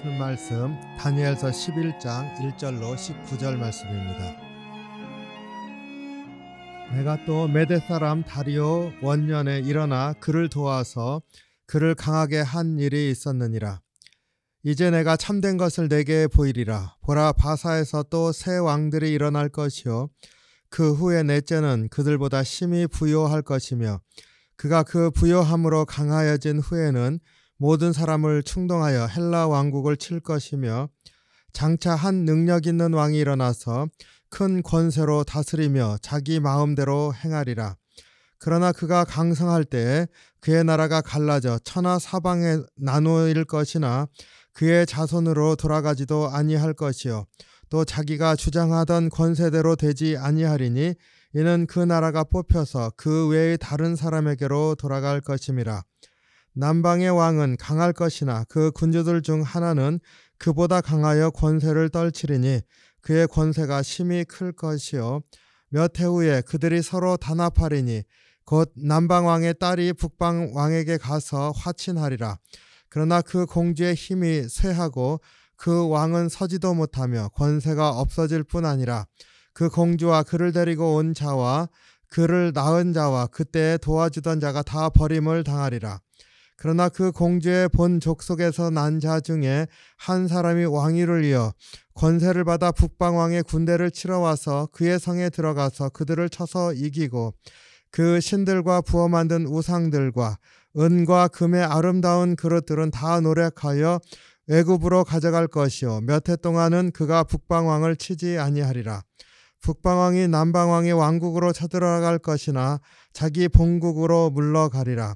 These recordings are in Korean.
들으실 말씀 다니엘서 11장 1절로 19절 말씀입니다. 내가 또 메대 사람 다리오 원년에 일어나 그를 도와서 그를 강하게 한 일이 있었느니라. 이제 내가 참된 것을 내게 보이리라. 보라, 바사에서 또 새 왕들이 일어날 것이요 그 후에 넷째는 그들보다 심히 부요할 것이며 그가 그 부요함으로 강하여진 후에는 모든 사람을 충동하여 헬라 왕국을 칠 것이며 장차 한 능력 있는 왕이 일어나서 큰 권세로 다스리며 자기 마음대로 행하리라. 그러나 그가 강성할 때에 그의 나라가 갈라져 천하 사방에 나누일 것이나 그의 자손으로 돌아가지도 아니할 것이요 또 자기가 주장하던 권세대로 되지 아니하리니 이는 그 나라가 뽑혀서 그 외의 다른 사람에게로 돌아갈 것임이라. 남방의 왕은 강할 것이나 그 군주들 중 하나는 그보다 강하여 권세를 떨치리니 그의 권세가 심히 클 것이요 몇 해 후에 그들이 서로 단합하리니 곧 남방왕의 딸이 북방왕에게 가서 화친하리라. 그러나 그 공주의 힘이 쇠하고 그 왕은 서지도 못하며 권세가 없어질 뿐 아니라 그 공주와 그를 데리고 온 자와 그를 낳은 자와 그때에 도와주던 자가 다 버림을 당하리라. 그러나 그 공주의 본 족속에서 난 자 중에 한 사람이 왕위를 이어 권세를 받아 북방왕의 군대를 치러 와서 그의 성에 들어가서 그들을 쳐서 이기고 그 신들과 부어 만든 우상들과 은과 금의 아름다운 그릇들은 다 노력하여 애굽으로 가져갈 것이요 몇 해 동안은 그가 북방왕을 치지 아니하리라. 북방왕이 남방왕의 왕국으로 쳐들어갈 것이나 자기 본국으로 물러가리라.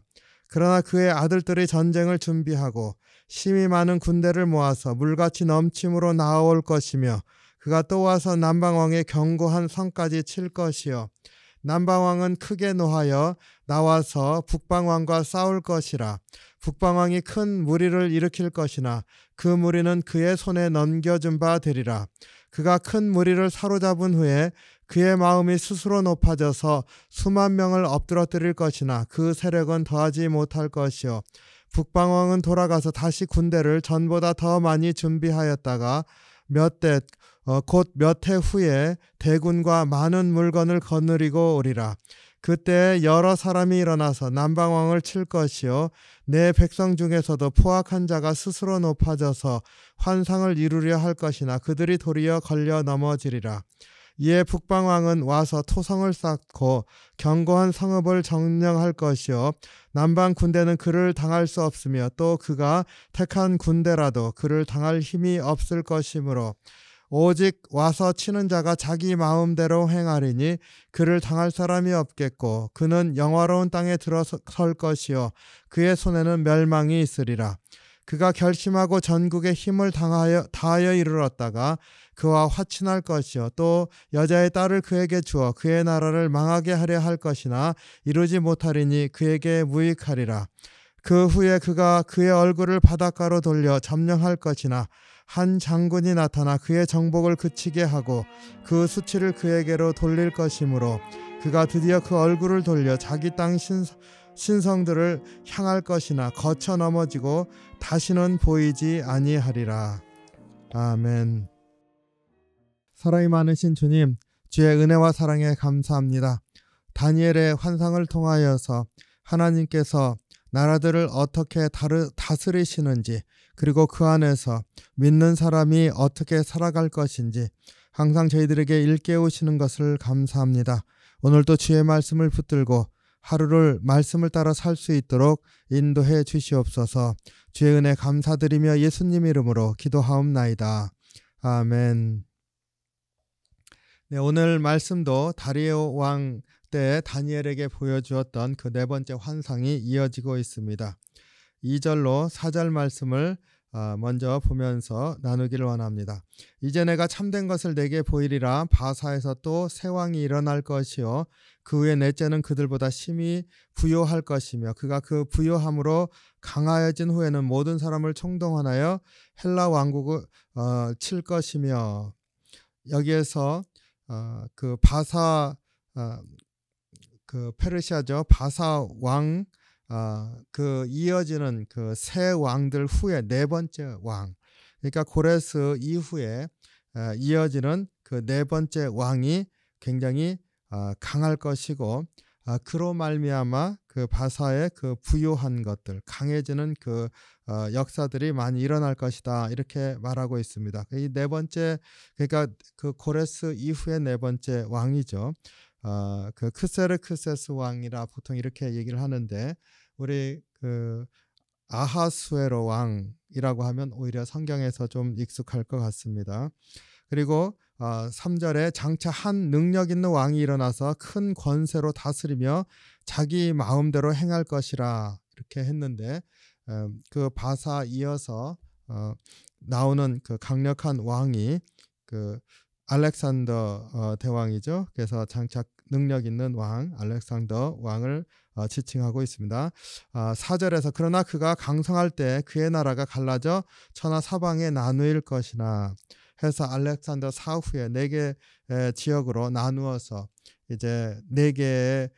그러나 그의 아들들이 전쟁을 준비하고 심히 많은 군대를 모아서 물같이 넘침으로 나아올 것이며 그가 또 와서 남방왕의 견고한 성까지 칠 것이요 남방왕은 크게 노하여 나와서 북방왕과 싸울 것이라. 북방왕이 큰 무리를 일으킬 것이나 그 무리는 그의 손에 넘겨준 바 되리라. 그가 큰 무리를 사로잡은 후에 그의 마음이 스스로 높아져서 수만 명을 엎드러뜨릴 것이나 그 세력은 더하지 못할 것이요 북방왕은 돌아가서 다시 군대를 전보다 더 많이 준비하였다가 곧 몇 해 후에 대군과 많은 물건을 거느리고 오리라. 그때 여러 사람이 일어나서 남방왕을 칠 것이요 내 백성 중에서도 포악한 자가 스스로 높아져서 환상을 이루려 할 것이나 그들이 도리어 걸려 넘어지리라. 이에 북방왕은 와서 토성을 쌓고 견고한 성읍을 점령할 것이요 남방 군대는 그를 당할 수 없으며 또 그가 택한 군대라도 그를 당할 힘이 없을 것이므로 오직 와서 치는 자가 자기 마음대로 행하리니 그를 당할 사람이 없겠고 그는 영화로운 땅에 들어설 것이요 그의 손에는 멸망이 있으리라. 그가 결심하고 전국에 힘을 다하여 이르렀다가 그와 화친할 것이요 또 여자의 딸을 그에게 주어 그의 나라를 망하게 하려 할 것이나 이루지 못하리니 그에게 무익하리라. 그 후에 그가 그의 얼굴을 바닷가로 돌려 점령할 것이나 한 장군이 나타나 그의 정복을 그치게 하고 그 수치를 그에게로 돌릴 것이므로 그가 드디어 그 얼굴을 돌려 자기 땅 신성들을 향할 것이나 거쳐 넘어지고 다시는 보이지 아니하리라. 아멘. 사랑이 많으신 주님, 주의 은혜와 사랑에 감사합니다. 다니엘의 환상을 통하여서 하나님께서 나라들을 어떻게 다스리시는지 그리고 그 안에서 믿는 사람이 어떻게 살아갈 것인지 항상 저희들에게 일깨우시는 것을 감사합니다. 오늘도 주의 말씀을 붙들고 하루를 말씀을 따라 살 수 있도록 인도해 주시옵소서. 주의 은혜 감사드리며 예수님 이름으로 기도하옵나이다. 아멘. 네, 오늘 말씀도 다리오 왕 때 다니엘에게 보여주었던 그 네 번째 환상이 이어지고 있습니다. 2절로 4절 말씀을 먼저 보면서 나누기를 원합니다. 이제 내가 참된 것을 내게 보이리라. 바사에서 또 새 왕이 일어날 것이요 그 후에 넷째는 그들보다 심히 부요할 것이며 그가 그 부요함으로 강하여진 후에는 모든 사람을 총동원하여 헬라 왕국을 칠 것이며 여기에서 그 바사 그 페르시아죠. 바사 왕 그 이어지는 그 세 왕들 후에 네 번째 왕 그러니까 고레스 이후에 이어지는 그 네 번째 왕이 굉장히 강할 것이고, 그로 말미암아 그 바사의 그 부요한 것들, 강해지는 그 역사들이 많이 일어날 것이다, 이렇게 말하고 있습니다. 이 네 번째, 그러니까 그 고레스 이후의 네 번째 왕이죠. 그 크세르크세스 왕이라 보통 이렇게 얘기를 하는데, 우리 그 아하수에로 왕이라고 하면 오히려 성경에서 좀 익숙할 것 같습니다. 그리고 3절에 장차 한 능력 있는 왕이 일어나서 큰 권세로 다스리며 자기 마음대로 행할 것이라, 이렇게 했는데, 그 바사 이어서 나오는 그 강력한 왕이 그 알렉산더 대왕이죠. 그래서 장차 능력 있는 왕 알렉산더 왕을 지칭하고 있습니다. 4절에서 그러나 그가 강성할 때 그의 나라가 갈라져 천하 사방에 나누일 것이나 해서 알렉산더 사후에 네 개 지역으로 나누어서 이제 네 개의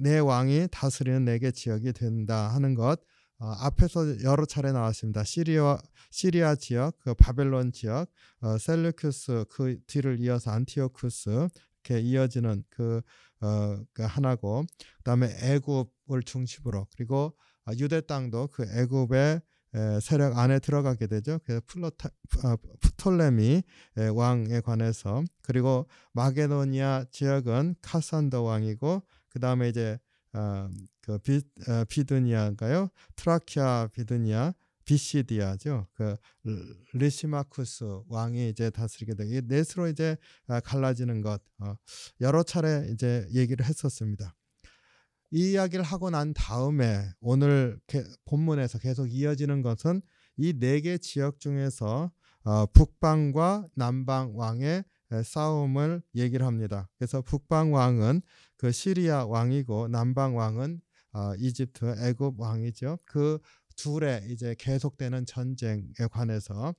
네 왕이 다스리는 네 개 지역이 된다 하는 것, 앞에서 여러 차례 나왔습니다. 시리아 지역, 그 바벨론 지역, 셀루큐스, 그 뒤를 이어서 안티오쿠스, 이렇게 이어지는 그 하나고, 그다음에 애굽을 중심으로, 그리고 유대 땅도 그 애굽의 세력 안에 들어가게 되죠. 그래서 프톨레미 왕에 관해서, 그리고 마게도니아 지역은 카산더 왕이고, 그 다음에 이제 그 비두니아인가요? 트라키아 비두니아, 비시디아죠. 그 리시마쿠스 왕이 이제 다스리게 되고, 넷으로 이제 갈라지는 것, 여러 차례 이제 얘기를 했었습니다. 이 이야기를 하고 난 다음에 오늘 본문에서 계속 이어지는 것은 이 네 개 지역 중에서 북방과 남방 왕의 싸움을 얘기를 합니다. 그래서 북방 왕은 그 시리아 왕이고, 남방 왕은 이집트 애굽 왕이죠. 그 둘의 이제 계속되는 전쟁에 관해서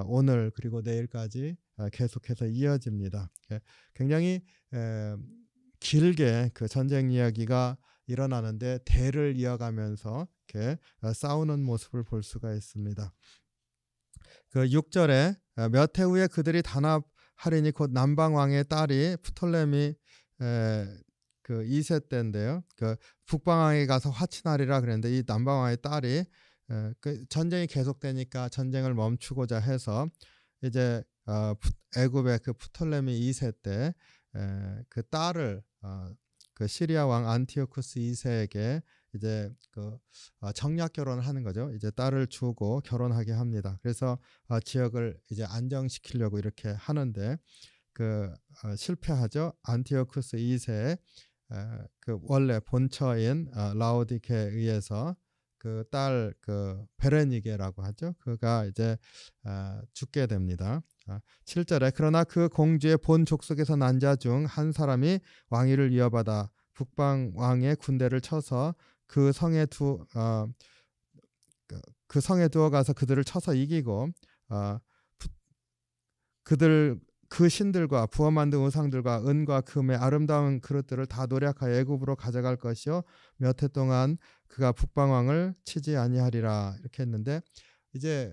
오늘 그리고 내일까지 계속해서 이어집니다. 굉장히 길게 그 전쟁 이야기가 일어나는데 대를 이어가면서 이렇게 싸우는 모습을 볼 수가 있습니다. 그 6절에 몇 해 후에 그들이 단합하리니 곧 남방 왕의 딸이 프톨레미 그 2세 때인데요. 그 북방 왕에 가서 화친하리라 그랬는데, 이 남방 왕의 딸이 그 전쟁이 계속되니까 전쟁을 멈추고자 해서 이제 애굽의 그 프톨레미 2세 때 그 딸을 그 시리아 왕 안티오쿠스 2세에게 이제 그 정략 결혼을 하는 거죠. 이제 딸을 주고 결혼하게 합니다. 그래서 지역을 이제 안정시키려고 이렇게 하는데 그 실패하죠. 안티오쿠스 2세 그 원래 본처인 라오디케에 의해서 그 딸 그 베레니게라고 하죠. 그가 이제 죽게 됩니다. 7절에 그러나 그 공주의 본 족속에서 난 자 중 한 사람이 왕위를 이어받아 북방 왕의 군대를 쳐서 그 성에 그 성에 두어 가서 그들을 쳐서 이기고, 그들 그 신들과 부어 만든 우상들과 은과 금의 아름다운 그릇들을 다 노략하여 애굽으로 가져갈 것이요 몇 해 동안 그가 북방 왕을 치지 아니하리라, 이렇게 했는데, 이제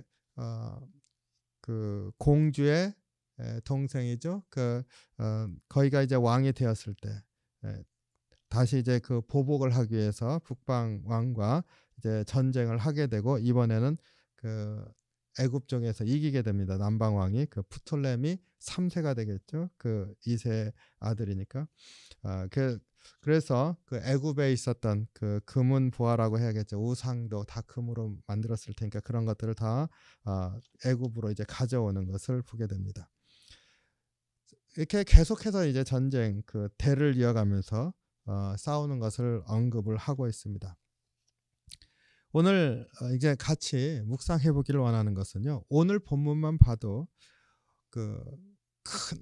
그 공주의 동생이죠. 그 거기가 이제 왕이 되었을 때 다시 이제 그 보복을 하기 위해서 북방 왕과 이제 전쟁을 하게 되고, 이번에는 그 애굽 쪽에서 이기게 됩니다. 남방 왕이 그 프톨레미 3세가 되겠죠. 그 2세 아들이니까. 그래서 그 애굽에 있었던 그 금은 보화라고 해야겠죠. 우상도 다 금으로 만들었을 테니까 그런 것들을 다 애굽으로 이제 가져오는 것을 보게 됩니다. 이렇게 계속해서 이제 전쟁 그 대를 이어가면서 싸우는 것을 언급을 하고 있습니다. 오늘 이제 같이 묵상해 보기를 원하는 것은요, 오늘 본문만 봐도 그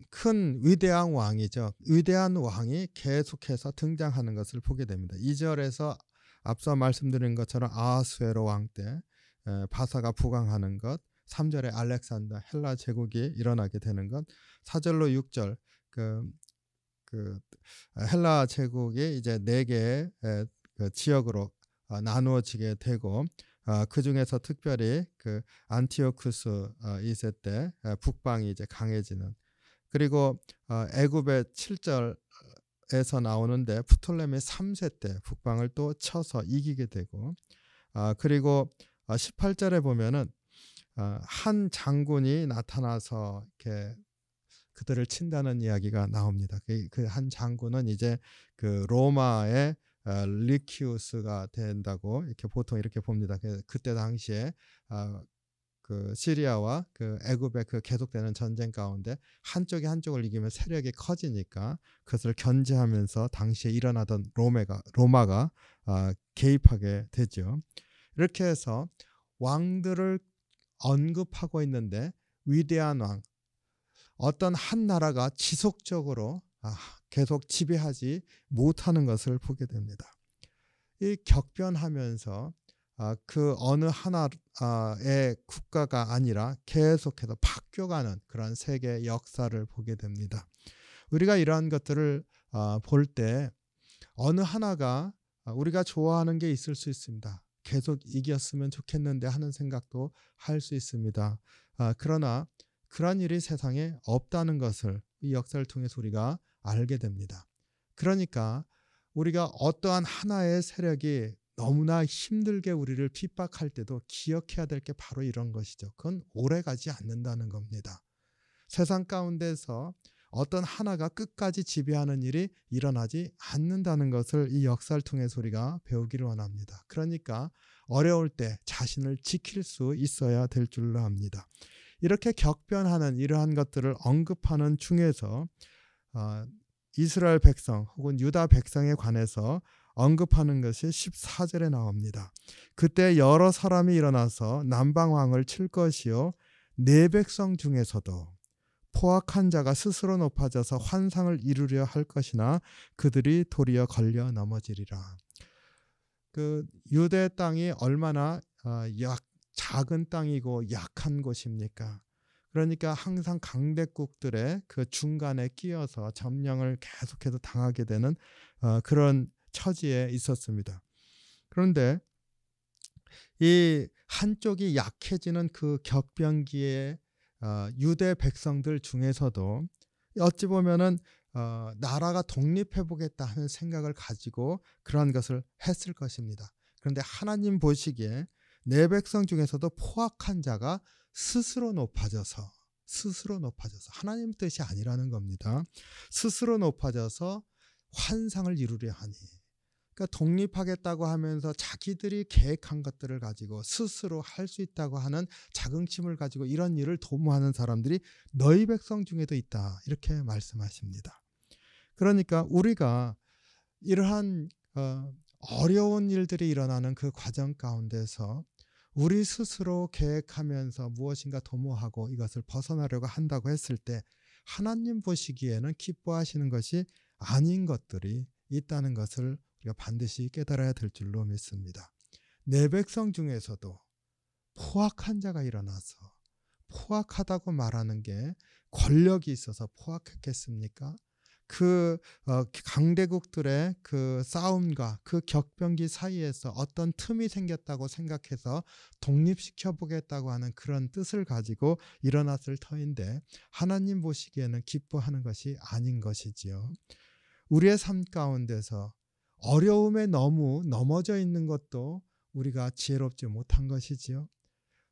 큰 위대한 왕이죠. 위대한 왕이 계속해서 등장하는 것을 보게 됩니다. 2절에서 앞서 말씀드린 것처럼 아하수에로 왕 때 바사가 부강하는 것, 3절에 알렉산더 헬라 제국이 일어나게 되는 것, 4절로 6절 그 헬라 제국이 이제 네 개의 그 지역으로 나누어지게 되고, 그 중에서 특별히 그 안티오쿠스 2세 때 북방이 이제 강해지는, 그리고 애굽의 7절에서 나오는데 프톨레미 3세 때 북방을 또 쳐서 이기게 되고, 그리고 18절에 보면은 한 장군이 나타나서 이렇게 그들을 친다는 이야기가 나옵니다. 그 한 장군은 이제 그 로마의 리키우스가 된다고 이렇게 보통 이렇게 봅니다. 그때 당시에 그 시리아와 그 애굽의 그 계속되는 전쟁 가운데 한쪽이 한쪽을 이기면 세력이 커지니까 그것을 견제하면서 당시에 일어나던 로마가 개입하게 되죠. 이렇게 해서 왕들을 언급하고 있는데, 위대한 왕, 어떤 한 나라가 지속적으로 계속 지배하지 못하는 것을 보게 됩니다. 이 격변하면서 그 어느 하나의 국가가 아니라 계속해서 바뀌어가는 그런 세계 역사를 보게 됩니다. 우리가 이러한 것들을 볼 때 어느 하나가 우리가 좋아하는 게 있을 수 있습니다. 계속 이겼으면 좋겠는데 하는 생각도 할 수 있습니다. 그러나 그런 일이 세상에 없다는 것을 이 역사를 통해서 우리가 알게 됩니다. 그러니까 우리가 어떠한 하나의 세력이 너무나 힘들게 우리를 핍박할 때도 기억해야 될 게 바로 이런 것이죠. 그건 오래가지 않는다는 겁니다. 세상 가운데서 어떤 하나가 끝까지 지배하는 일이 일어나지 않는다는 것을 이 역사를 통해서 우리가 배우기를 원합니다. 그러니까 어려울 때 자신을 지킬 수 있어야 될 줄로 압니다. 이렇게 격변하는 이러한 것들을 언급하는 중에서 이스라엘 백성 혹은 유다 백성에 관해서 언급하는 것이 14절에 나옵니다. 그때 여러 사람이 일어나서 남방왕을 칠 것이요 내 백성 중에서도 포악한 자가 스스로 높아져서 환상을 이루려 할 것이나 그들이 도리어 걸려 넘어지리라. 그 유대 땅이 얼마나 작은 땅이고 약한 곳입니까? 그러니까 항상 강대국들의 그 중간에 끼어서 점령을 계속해서 당하게 되는 그런 처지에 있었습니다. 그런데 이 한쪽이 약해지는 그 격변기에 유대 백성들 중에서도 어찌 보면은 나라가 독립해 보겠다 하는 생각을 가지고 그러한 것을 했을 것입니다. 그런데 하나님 보시기에 내 백성 중에서도 포악한 자가 스스로 높아져서 하나님 뜻이 아니라는 겁니다. 스스로 높아져서 환상을 이루려 하니, 그러니까 독립하겠다고 하면서 자기들이 계획한 것들을 가지고 스스로 할 수 있다고 하는 자긍심을 가지고 이런 일을 도모하는 사람들이 너희 백성 중에도 있다, 이렇게 말씀하십니다. 그러니까 우리가 이러한 어려운 일들이 일어나는 그 과정 가운데서 우리 스스로 계획하면서 무엇인가 도모하고 이것을 벗어나려고 한다고 했을 때 하나님 보시기에는 기뻐하시는 것이 아닌 것들이 있다는 것을 우리가 반드시 깨달아야 될 줄로 믿습니다. 내 백성 중에서도 포악한 자가 일어나서, 포악하다고 말하는 게 권력이 있어서 포악했겠습니까? 그 강대국들의 그 싸움과 그 격변기 사이에서 어떤 틈이 생겼다고 생각해서 독립시켜 보겠다고 하는 그런 뜻을 가지고 일어났을 터인데, 하나님 보시기에는 기뻐하는 것이 아닌 것이지요. 우리의 삶 가운데서 어려움에 너무 넘어져 있는 것도 우리가 지혜롭지 못한 것이지요.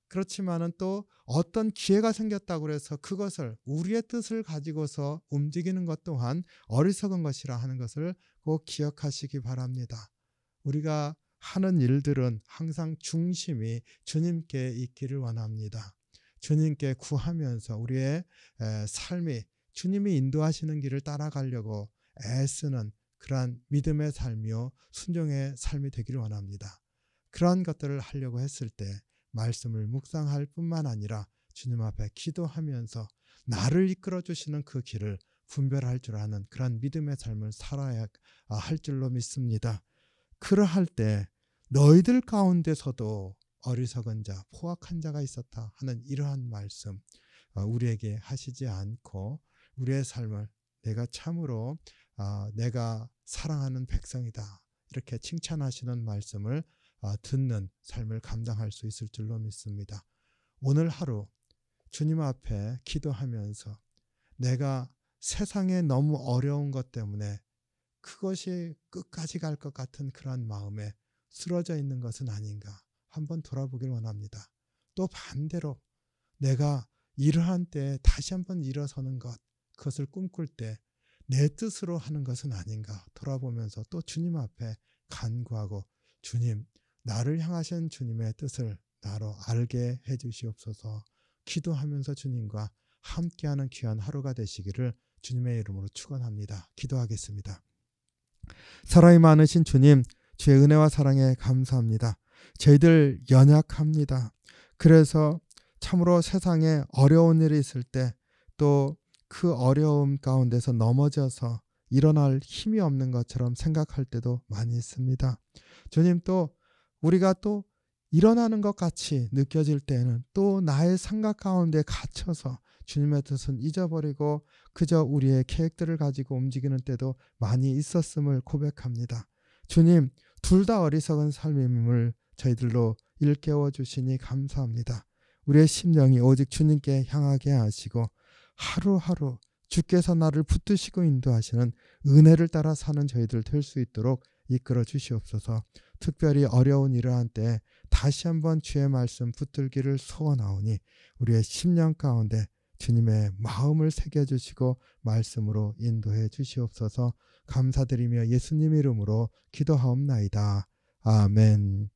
그렇지만은 또 어떤 기회가 생겼다고 해서 그것을 우리의 뜻을 가지고서 움직이는 것 또한 어리석은 것이라 하는 것을 꼭 기억하시기 바랍니다. 우리가 하는 일들은 항상 중심이 주님께 있기를 원합니다. 주님께 구하면서 우리의 삶이 주님이 인도하시는 길을 따라가려고 애쓰는 그러한 믿음의 삶이요 순종의 삶이 되기를 원합니다. 그러한 것들을 하려고 했을 때 말씀을 묵상할 뿐만 아니라 주님 앞에 기도하면서 나를 이끌어 주시는 그 길을 분별할 줄 아는 그런 믿음의 삶을 살아야 할 줄로 믿습니다. 그러할 때 너희들 가운데서도 어리석은 자, 포악한 자가 있었다 하는 이러한 말씀 우리에게 하시지 않고 우리의 삶을 내가 참으로 내가 사랑하는 백성이다 이렇게 칭찬하시는 말씀을 듣는 삶을 감당할 수 있을 줄로 믿습니다. 오늘 하루 주님 앞에 기도하면서 내가 세상에 너무 어려운 것 때문에 그것이 끝까지 갈 것 같은 그러한 마음에 쓰러져 있는 것은 아닌가 한번 돌아보길 원합니다. 또 반대로 내가 이러한 때에 다시 한번 일어서는 것, 그것을 꿈꿀 때 내 뜻으로 하는 것은 아닌가 돌아보면서 또 주님 앞에 간구하고 주님, 나를 향하신 주님의 뜻을 나로 알게 해 주시옵소서 기도하면서 주님과 함께하는 귀한 하루가 되시기를 주님의 이름으로 축원합니다. 기도하겠습니다. 사랑이 많으신 주님, 주의 은혜와 사랑에 감사합니다. 저희들 연약합니다. 그래서 참으로 세상에 어려운 일이 있을 때 또 그 어려움 가운데서 넘어져서 일어날 힘이 없는 것처럼 생각할 때도 많이 있습니다. 주님, 또 우리가 또 일어나는 것 같이 느껴질 때는 또 나의 생각 가운데 갇혀서 주님의 뜻은 잊어버리고 그저 우리의 계획들을 가지고 움직이는 때도 많이 있었음을 고백합니다. 주님, 둘 다 어리석은 삶임을 저희들로 일깨워 주시니 감사합니다. 우리의 심령이 오직 주님께 향하게 하시고 하루하루 주께서 나를 붙드시고 인도하시는 은혜를 따라 사는 저희들 될 수 있도록 이끌어 주시옵소서. 특별히 어려운 이러한 때에 다시 한번 주의 말씀 붙들기를 소원하오니 우리의 심령 가운데 주님의 마음을 새겨주시고 말씀으로 인도해 주시옵소서. 감사드리며 예수님 이름으로 기도하옵나이다. 아멘.